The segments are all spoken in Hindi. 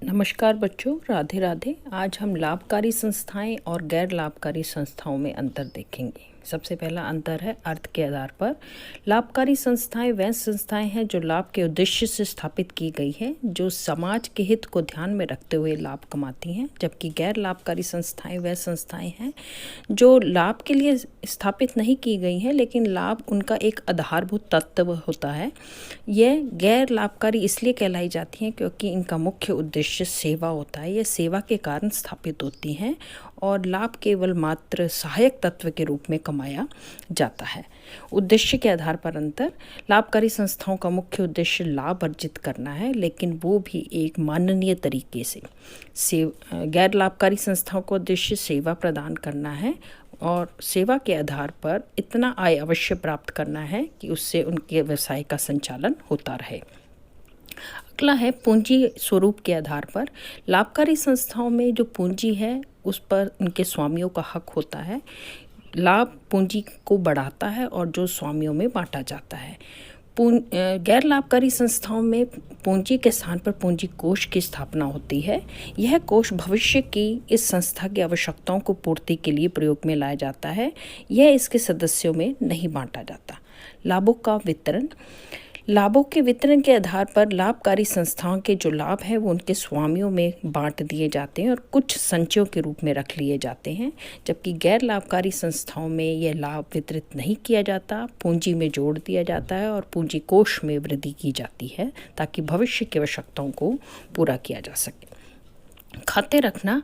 नमस्कार बच्चों, राधे राधे। आज हम लाभकारी संस्थाएं और गैर लाभकारी संस्थाओं में अंतर देखेंगे। सबसे पहला अंतर है अर्थ के आधार पर। लाभकारी संस्थाएं वह संस्थाएं हैं जो लाभ के उद्देश्य से स्थापित की गई हैं, जो समाज के हित को ध्यान में रखते हुए लाभ कमाती हैं, जबकि गैर लाभकारी संस्थाएं वह संस्थाएं हैं जो लाभ के लिए स्थापित नहीं की गई हैं, लेकिन लाभ उनका एक आधारभूत तत्व होता है। यह गैर लाभकारी इसलिए कहलाई जाती हैं क्योंकि इनका मुख्य उद्देश्य सेवा होता है। यह सेवा के कारण स्थापित होती हैं और लाभ केवल मात्र सहायक तत्व के रूप में कमाया जाता है। उद्देश्य के आधार पर अंतर। लाभकारी संस्थाओं का मुख्य उद्देश्य लाभ अर्जित करना है, लेकिन वो भी एक माननीय तरीके से। गैर लाभकारी संस्थाओं का उद्देश्य सेवा प्रदान करना है और सेवा के आधार पर इतना आय अवश्य प्राप्त करना है कि उससे उनके व्यवसाय का संचालन होता रहे। अगला है पूंजी स्वरूप के आधार पर। लाभकारी संस्थाओं में जो पूंजी है उस पर उनके स्वामियों का हक होता है। लाभ पूंजी को बढ़ाता है और जो स्वामियों में बांटा जाता है। गैर लाभकारी संस्थाओं में पूंजी के स्थान पर पूंजी कोष की स्थापना होती है। यह कोष भविष्य की इस संस्था की आवश्यकताओं को पूर्ति के लिए प्रयोग में लाया जाता है। यह इसके सदस्यों में नहीं बांटा जाता। लाभों का वितरण। लाभों के वितरण के आधार पर लाभकारी संस्थाओं के जो लाभ हैं वो उनके स्वामियों में बांट दिए जाते हैं और कुछ संचयों के रूप में रख लिए जाते हैं, जबकि गैर लाभकारी संस्थाओं में यह लाभ वितरित नहीं किया जाता, पूंजी में जोड़ दिया जाता है और पूंजी कोष में वृद्धि की जाती है ताकि भविष्य की आवश्यकताओं को पूरा किया जा सके। खाते रखना।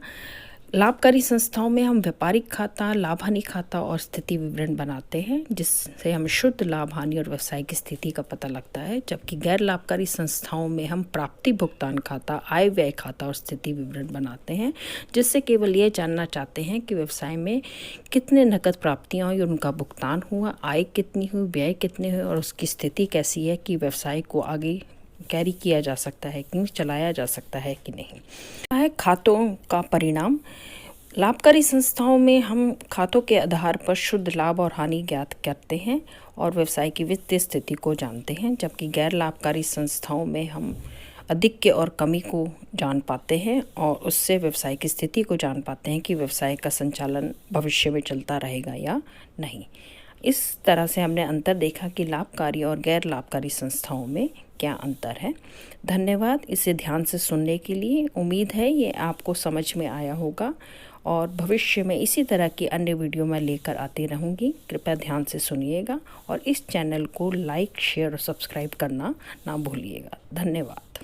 लाभकारी संस्थाओं में हम व्यापारिक खाता, लाभ हानि खाता और स्थिति विवरण बनाते हैं, जिससे हम शुद्ध लाभ हानि और व्यवसायिक स्थिति का पता लगता है, जबकि गैर लाभकारी संस्थाओं में हम प्राप्ति भुगतान खाता, आय व्यय खाता और स्थिति विवरण बनाते हैं, जिससे केवल ये जानना चाहते हैं कि व्यवसाय में कितने नकद प्राप्तियाँ हुई और उनका भुगतान हुआ, आय कितनी हुई, व्यय कितने हुए और उसकी स्थिति कैसी है कि व्यवसाय को आगे कैरी किया जा सकता है कि चलाया जा सकता है कि नहीं। है खातों का परिणाम। लाभकारी संस्थाओं में हम खातों के आधार पर शुद्ध लाभ और हानि ज्ञात करते हैं और व्यवसाय की वित्तीय स्थिति को जानते हैं, जबकि गैर लाभकारी संस्थाओं में हम अधिक और कमी को जान पाते हैं और उससे व्यवसाय की स्थिति को जान पाते हैं कि व्यवसाय का संचालन भविष्य में चलता रहेगा या नहीं। इस तरह से हमने अंतर देखा कि लाभकारी और गैर लाभकारी संस्थाओं में क्या अंतर है। धन्यवाद इसे ध्यान से सुनने के लिए। उम्मीद है ये आपको समझ में आया होगा और भविष्य में इसी तरह की अन्य वीडियो मैं लेकर आती रहूँगी। कृपया ध्यान से सुनिएगा और इस चैनल को लाइक, शेयर और सब्सक्राइब करना ना भूलिएगा। धन्यवाद।